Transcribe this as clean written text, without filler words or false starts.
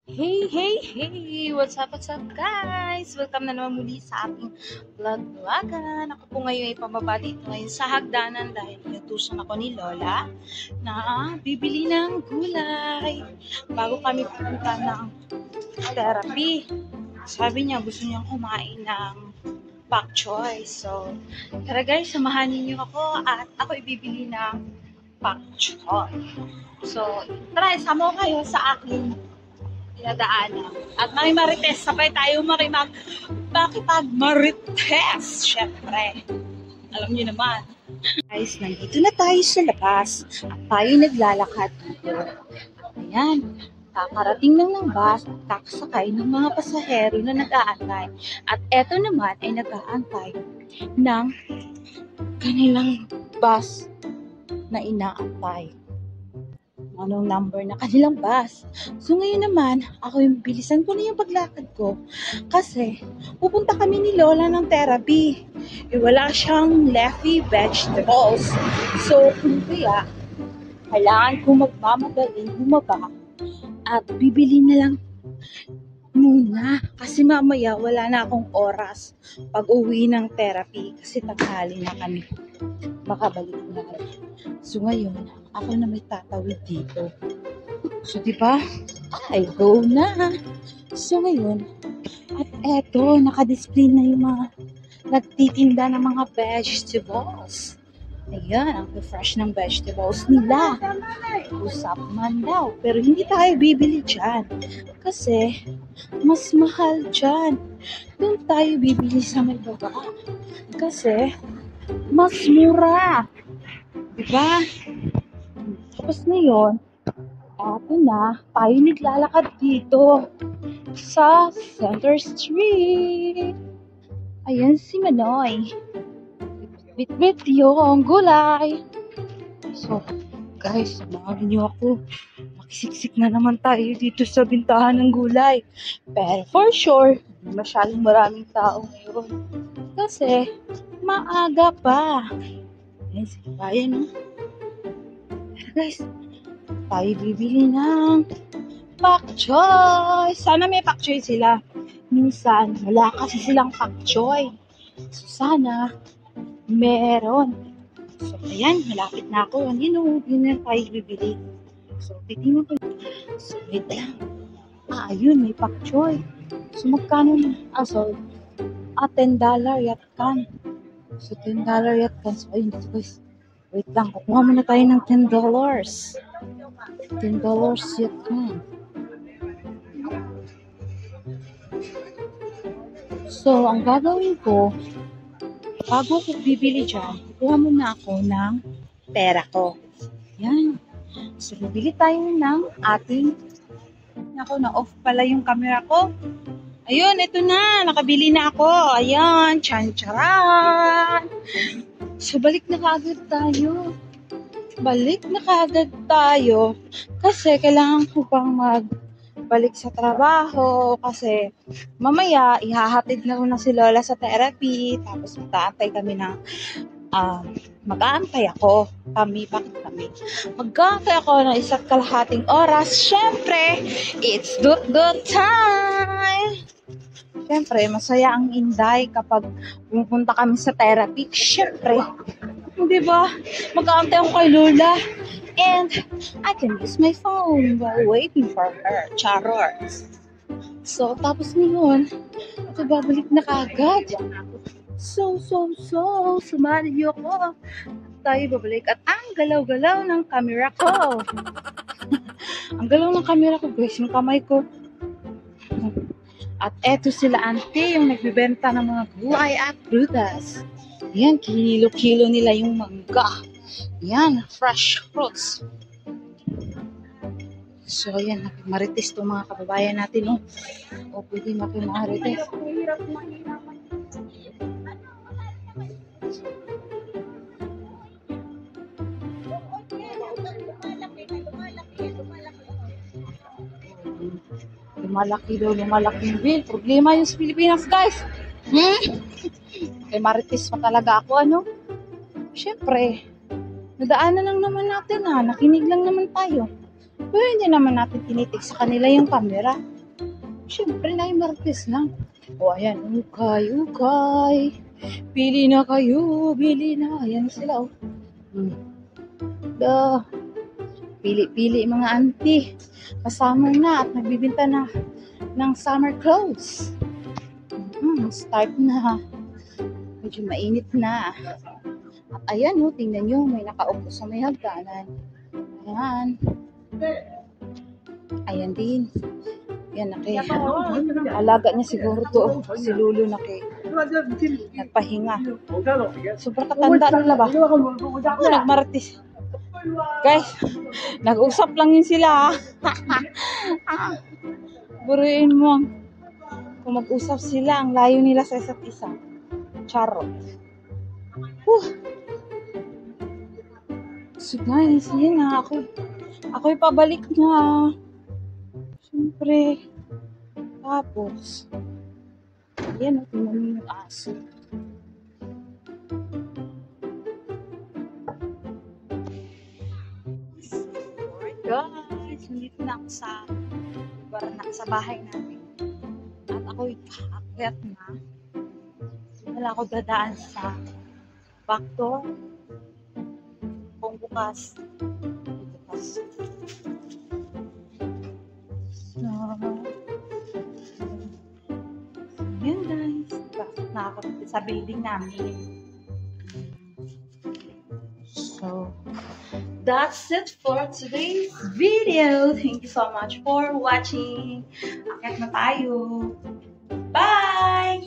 Hey, hey, hey! What's up, guys? Welcome na naman muli sa ating vlog-vlogan. Ako po ngayon ay pababa dito ngayon sa hagdanan dahil inutusan ako ni Lola na bibili ng gulay bago kami pupunta ng therapy. Sabi niya gusto niyang kumain ng pak choy. So, tara guys, samahan niyo ako at ako ibibili ng pak choy. So, tara, isama ko kayo sa aking dinadaanan. At marites, sabay tayo makipag-marites. Syempre, alam niyo naman. Guys, nandito na tayo sa labas at tayo naglalakad dito. Ayan, kakarating lang ng bus at kakasakay ng mga pasahero na nag-aantay. At eto naman ay nag-aantay ng kanilang bus na inaantay. Anong number na kanilang bus. So ngayon naman, ako yung bilisan ko na yung paglakad ko kasi pupunta kami ni Lola ng therapy. Wala siyang leafy vegetables. So kung kaya, kailangan ko magmamagaling bumaba at bibili na lang muna kasi mamaya wala na akong oras pag uwi ng therapy kasi tanghali na kami makabalik na. So ngayon, ako na may tatawid dito. So diba, I go na. So ngayon, at eto, nakadisplay na yung mga nagtitinda ng mga vegetables. Ayan, ang fresh ng vegetables nila. Usap man daw. Pero hindi tayo bibili dyan. Kasi, mas mahal dyan. Doon tayo bibili sa may baba. Kasi, mas mura. Diba? Tapos ngayon, eto na, tayo naglalakad dito sa Center Street. Ayan si Manoy. Bit-bit yung gulay. So, guys, samahan niyo ako. Makisiksik na naman tayo dito sa bintahan ng gulay. Pero for sure, hindi masyadong maraming tao ngayon. Kasi, maaga pa. Ayan si Bayan, no? Pero guys, tayo bibili ng pak choy. Sana may pak choy sila. Minsan, wala kasi silang pak choy. So, sana, meron. So, ayan, malapit na ako. Yun na tayo bibili. So, titignan ko. So, wait lang. Ayun, may pak choy. So, magkano na? So, $10 yat kan. So, $10 yat kan. So, ayun, dito guys. Wait lang, kukuha muna tayo ng $10. $10 yat kan. So, ang gagawin ko, bago ko bibili dyan, kukuha muna ako ng pera ko. Yan. So, bibili tayo ng ating, na-off pala yung camera ko. Ayun, ito na. Nakabili na ako. Ayan, tsan-tsaran. So, balik na kaagad tayo. Kasi kailangan ko pang magbalik sa trabaho. Kasi mamaya, ihahatid na si Lola sa therapy. Tapos mag-aantay kami ng mag-aantay ako. Bakit kami? Mag-aantay ako ng 1.5 oras. Siyempre, it's good time! Siyempre, masaya ang Inday kapag pupunta kami sa therapy. Siyempre, di ba? Mag-aantay ako kay Lola. And I can use my phone while waiting for her. Charot. So, tapos ngayon, ito babalik na kagad. So, sumali niyo ako. Tayo babalik. At ang galaw-galaw ng camera ko. Ang galaw ng camera ko, guys. Yung kamay ko. At eto sila ante, yung nagbibenta ng mga gulay at prutas. Yan, kilo-kilo nila yung mangga. Yan, fresh fruits. So, yan, marites itong mga kababayan natin, no? O, pwede makimarites. Lumalaki yung bill. Problema yung sa Pilipinas, guys. Kay marites pa talaga ako, ano? Siyempre, nadaanan lang naman natin, nakinig lang naman tayo. Pero hindi naman natin tinitig sa kanila yung camera. Siyempre na yung Martes na. O ayan, ukay. Pili na kayo, bili na. Ayan sila, oh. Pili-pili mga auntie. Pasummer na at nagbibinta na ng summer clothes. Start na. Medyo mainit na. At ayan, oh, tingnan nyo, may nakaupo sa may hagdanan. Ayan. Ayan din. Yan, alaga niya siguro to. Si Lulu nagpahinga. Super katanda nila ba? Nagmartis. Guys, nag-usap lang yun sila. Buruin mo. Kung mag-usap sila, ang layo nila sa isa't isa. Charot. So guys, yun na. Ako'y pabalik na. Siyempre. Tapos, yan, tingnan mo yung aso. Alright guys, nandito na ako sa lugar na sa bahay namin. At ako'y paakyat na. Wala ako dadaan sa back door. Kung bukas. So, yun guys. Na ako sa building namin. So, that's it for today's video. Thank you so much for watching. Akyat na tayo. Bye!